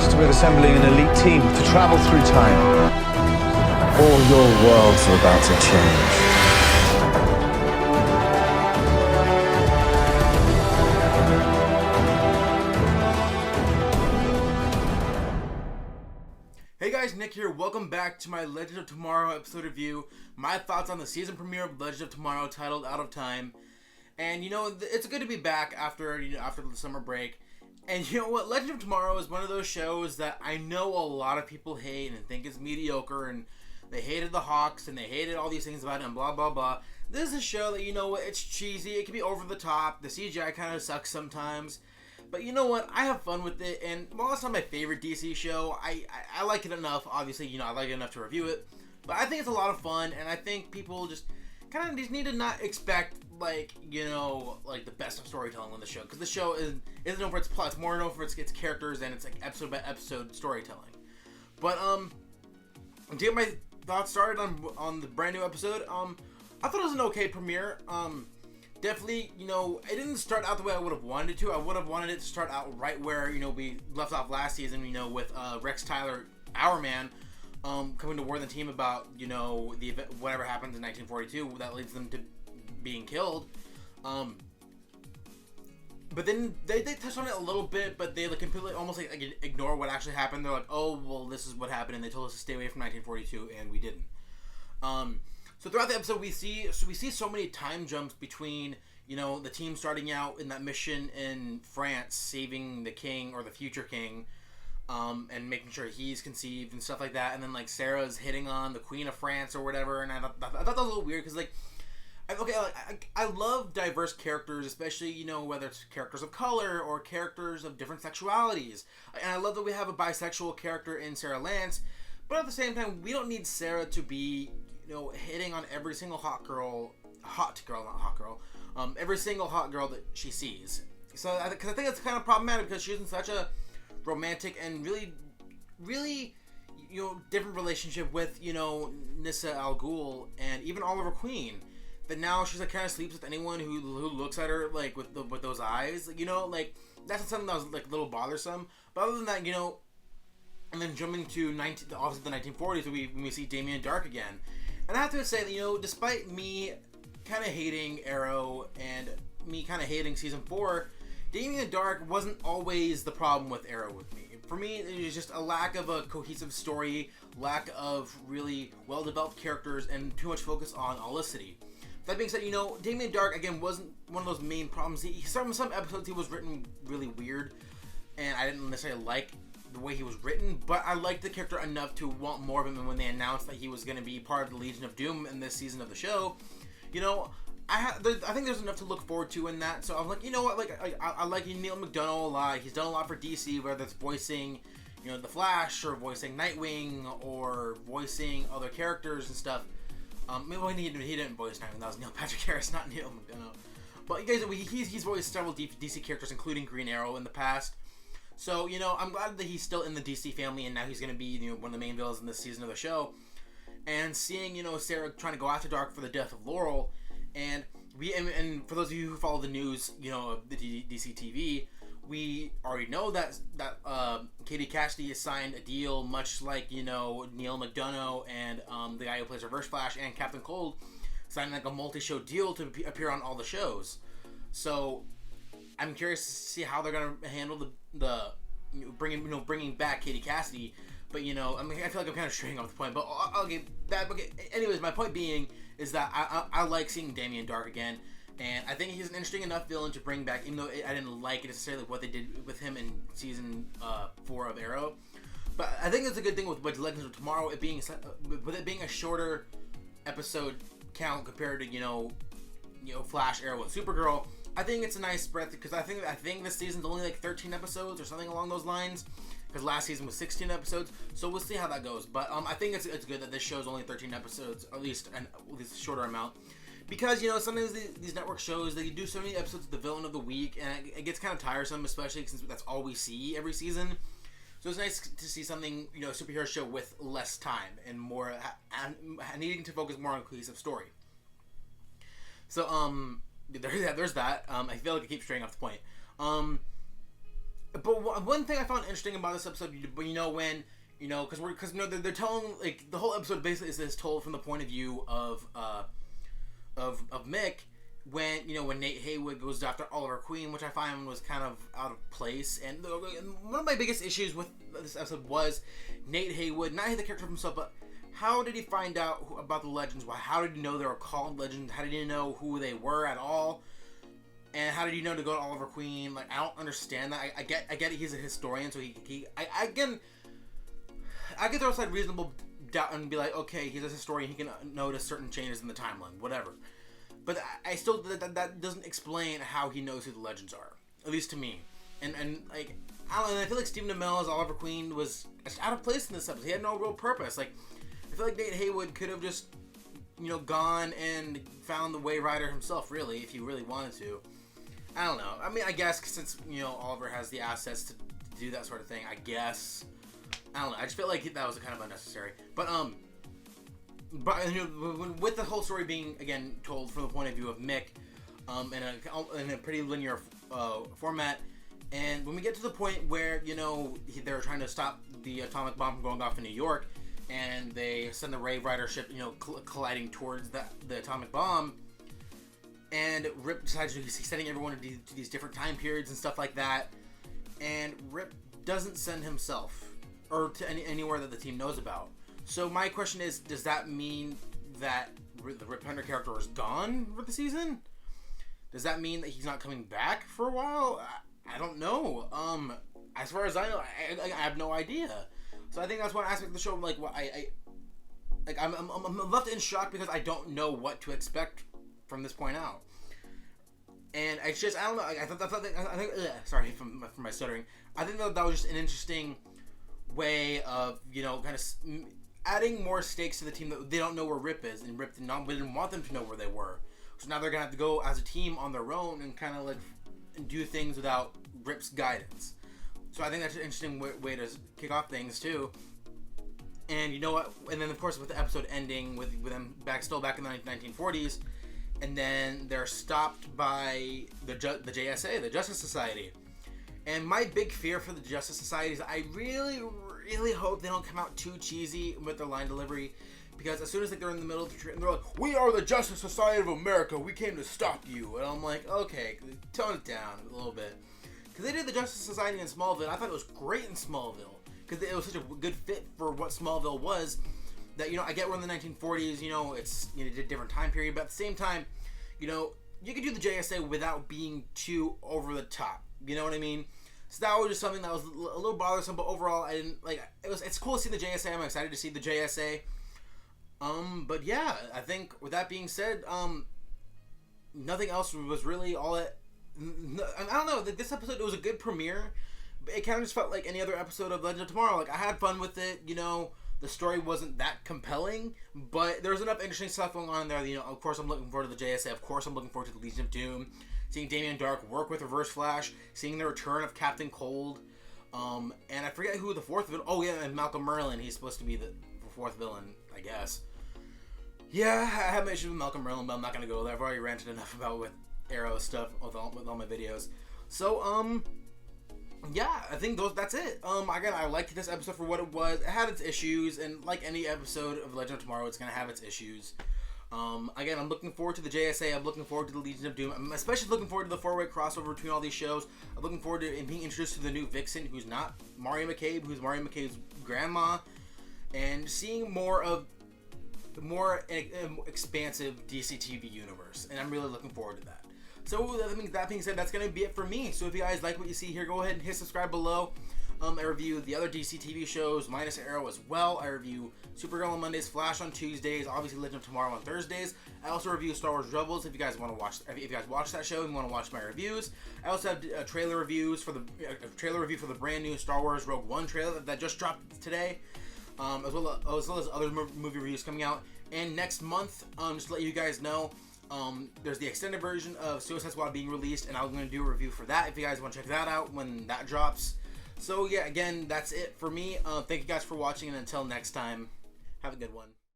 tasked with assembling an elite team to travel through time. All your worlds are about to change. Hey guys, Nick here. Welcome back to my Legend of Tomorrow episode review. My thoughts on the season premiere of Legend of Tomorrow, titled Out of Time. And you know, it's good to be back after the summer break. And you know what? Legend of Tomorrow is one of those shows that I know a lot of people hate and think is mediocre, and they hated the Hawks and they hated all these things about it and blah blah blah. This is a show that, you know what, it's cheesy, it can be over the top, the CGI kind of sucks sometimes. But you know what? I have fun with it, and while it's not my favorite DC show, I like it enough. Obviously, you know, I like it enough to review it. But I think it's a lot of fun, and I think people just kind of just need to not expect, like, you know, like the best of storytelling on the show, because the show isn't known for its plot. It's more known for its characters, and it's like episode by episode storytelling. But to get my thoughts started on the brand new episode, I thought it was an okay premiere. Definitely, you know, it didn't start out the way I would have wanted it to. I would have wanted it to start out right where, you know, we left off last season, you know, with Rex Tyler, our man, coming to warn the team about, you know, the event, whatever happens in 1942 that leads them to being killed. But then they touched on it a little bit, but they like completely almost like ignore what actually happened. They're like, oh, well, this is what happened, and they told us to stay away from 1942, and we didn't. So throughout the episode, we see so many time jumps between, you know, the team starting out in that mission in France, saving the king or the future king, and making sure he's conceived and stuff like that, and then like Sarah's hitting on the Queen of France or whatever, and I thought that was a little weird because like, I love diverse characters, especially, you know, whether it's characters of color or characters of different sexualities, and I love that we have a bisexual character in Sarah Lance, but at the same time, we don't need Sarah to be, you know, hitting on every single every single hot girl that she sees. So, because I think it's kind of problematic because she's in such a romantic and really, really, you know, different relationship with, you know, Nyssa Al Ghul and even Oliver Queen. That now she's like kind of sleeps with anyone who looks at her like with those eyes, you know, like that's something that was like a little bothersome. But other than that, you know, and then jumping to obviously the 1940s, we see Damien Darhk again. And I have to say that, you know, despite me kind of hating Arrow and me kind of hating Season 4, Damien Darhk wasn't always the problem with Arrow with me. For me, it was just a lack of a cohesive story, lack of really well-developed characters, and too much focus on Olicity. That being said, you know, Damien Darhk, again, wasn't one of those main problems. Some episodes he was written really weird, and I didn't necessarily like the way he was written, but I liked the character enough to want more of him. And when they announced that he was going to be part of the Legion of Doom in this season of the show, you know, I think there's enough to look forward to in that. So I'm like, you know what, like I like Neil McDonough a lot. He's done a lot for DC, whether it's voicing, you know, the Flash or voicing Nightwing or voicing other characters and stuff. Maybe he didn't voice Nightwing. That was Neil Patrick Harris, not Neil McDonough. But you guys, he's voiced several DC characters, including Green Arrow in the past. So, you know, I'm glad that he's still in the DC family, and now he's going to be, you know, one of the main villains in this season of the show. And seeing, you know, Sarah trying to go after Darhk for the death of Laurel, and for those of you who follow the news, you know, the DC TV, we already know that Katie Cassidy has signed a deal, much like, you know, Neil McDonough and the guy who plays Reverse Flash and Captain Cold signed like a multi-show deal to appear on all the shows. So I'm curious to see how they're gonna handle the bringing back Katie Cassidy. But, you know, I mean, I feel like I'm kind of straying off the point. But I'll get that. Okay. Anyways, my point being is that I like seeing Damien Darhk again, and I think he's an interesting enough villain to bring back. Even though I didn't like necessarily what they did with him in season 4 of Arrow, but I think it's a good thing with Legends of Tomorrow. It being a shorter episode count compared to you know Flash, Arrow, and Supergirl. I think it's a nice breadth because I think this season's only like 13 episodes or something along those lines. Because last season was 16 episodes, so we'll see how that goes. But I think it's good that this show's only 13 episodes, at least a shorter amount. Because, you know, sometimes these network shows, they do so many episodes of the villain of the week, and it gets kind of tiresome, especially since that's all we see every season. So it's nice to see something, you know, a superhero show with less time and more needing to focus more on a cohesive story. So there's that. I feel like I keep straying off the point. But one thing I found interesting about this episode, when because they're telling, like, the whole episode basically is told from the point of view of Mick, when Nate Haywood goes after Oliver Queen, which I find was kind of out of place. And one of my biggest issues with this episode was Nate Haywood, not the character himself, but how did he find out about the legends? How did he know they were called legends? How did he know who they were at all? And how did he know to go to Oliver Queen? Like, I don't understand that. I get it, he's a historian, so I can throw aside reasonable doubt and be like, okay, he's a historian, he can notice certain changes in the timeline, whatever. But I still, that doesn't explain how he knows who the legends are, at least to me. And like, I don't know, I feel like Stephen Amell as Oliver Queen was out of place in this episode. He had no real purpose. Like, I feel like Nate Haywood could have just, gone and found the Wayrider himself, really, if he really wanted to. I don't know. I mean, I guess since, Oliver has the assets to do that sort of thing, I guess. I don't know. I just feel like that was kind of unnecessary. But with the whole story being, again, told from the point of view of Mick, in a pretty linear format, and when we get to the point where, they're trying to stop the atomic bomb from going off in New York, and they send the Wayrider ship, colliding towards the atomic bomb, and Rip decides he's sending everyone to these different time periods and stuff like that, and Rip doesn't send himself, or to anywhere that the team knows about. So my question is, does that mean that the Rip Hunter character is gone for the season? Does that mean that he's not coming back for a while? I don't know. As far as I know, I have no idea. So I think that's one aspect of the show. Like, I'm left in shock because I don't know what to expect from this point out. And it's just, I don't know. I think sorry for my stuttering. I think that was just an interesting way of, kind of adding more stakes to the team that they don't know where Rip is, and Rip didn't want them to know where they were. So now they're gonna have to go as a team on their own and kind of like do things without Rip's guidance. So I think that's an interesting way to kick off things too. And you know what? And then of course with the episode ending with them still back in the 1940s, and then they're stopped by the JSA, the Justice Society. And my big fear for the Justice Society is I really, really hope they don't come out too cheesy with their line delivery, because as soon as they're in the middle of the trip and they're like, "We are the Justice Society of America, we came to stop you," and I'm like, okay, tone it down a little bit. Because they did the Justice Society in Smallville, and I thought it was great in Smallville, because it was such a good fit for what Smallville was, that, I get we're in the 1940s, it's, a different time period, but at the same time, you could do the JSA without being too over the top, you know what I mean? So that was just something that was a little bothersome, but overall, I didn't, like, it's cool to see the JSA, I'm excited to see the JSA, but yeah, I think, with that being said, nothing else was really all that, I don't know, this episode, it was a good premiere, but it kind of just felt like any other episode of Legend of Tomorrow. Like, I had fun with it, the story wasn't that compelling, but there was enough interesting stuff going on there. Of course I'm looking forward to the JSA, of course I'm looking forward to the Legion of Doom, seeing Damian Dark work with Reverse Flash, seeing the return of Captain Cold, and I forget who the fourth villain, and Malcolm Merlyn, he's supposed to be the fourth villain, I guess. Yeah, I have my issues with Malcolm Merlyn, but I'm not going to go there. I've already ranted enough about with Arrow stuff with all my videos. So, yeah, I think that's it. Again, I liked this episode for what it was. It had its issues, and like any episode of Legend of Tomorrow, it's going to have its issues. Again, I'm looking forward to the JSA. I'm looking forward to the Legion of Doom. I'm especially looking forward to the four-way crossover between all these shows. I'm looking forward to being introduced to the new Vixen, who's not Maria McCabe, who's Maria McCabe's grandma, and seeing more of the more expansive DC TV universe, and I'm really looking forward to that. So that being said, that's going to be it for me. So if you guys like what you see here, go ahead and hit subscribe below. I review the other DC TV shows, minus Arrow as well. I review Supergirl on Mondays, Flash on Tuesdays, obviously Legend of Tomorrow on Thursdays. I also review Star Wars Rebels if you guys want to watch. If you guys watch that show and want to watch my reviews, I also have trailer reviews for the trailer review for the brand new Star Wars Rogue One trailer that just dropped today, as well as other movie reviews coming out. And next month, just to let you guys know, there's the extended version of Suicide Squad being released, and I'm going to do a review for that if you guys want to check that out when that drops. So yeah, again, that's it for me. Thank you guys for watching, and until next time, have a good one.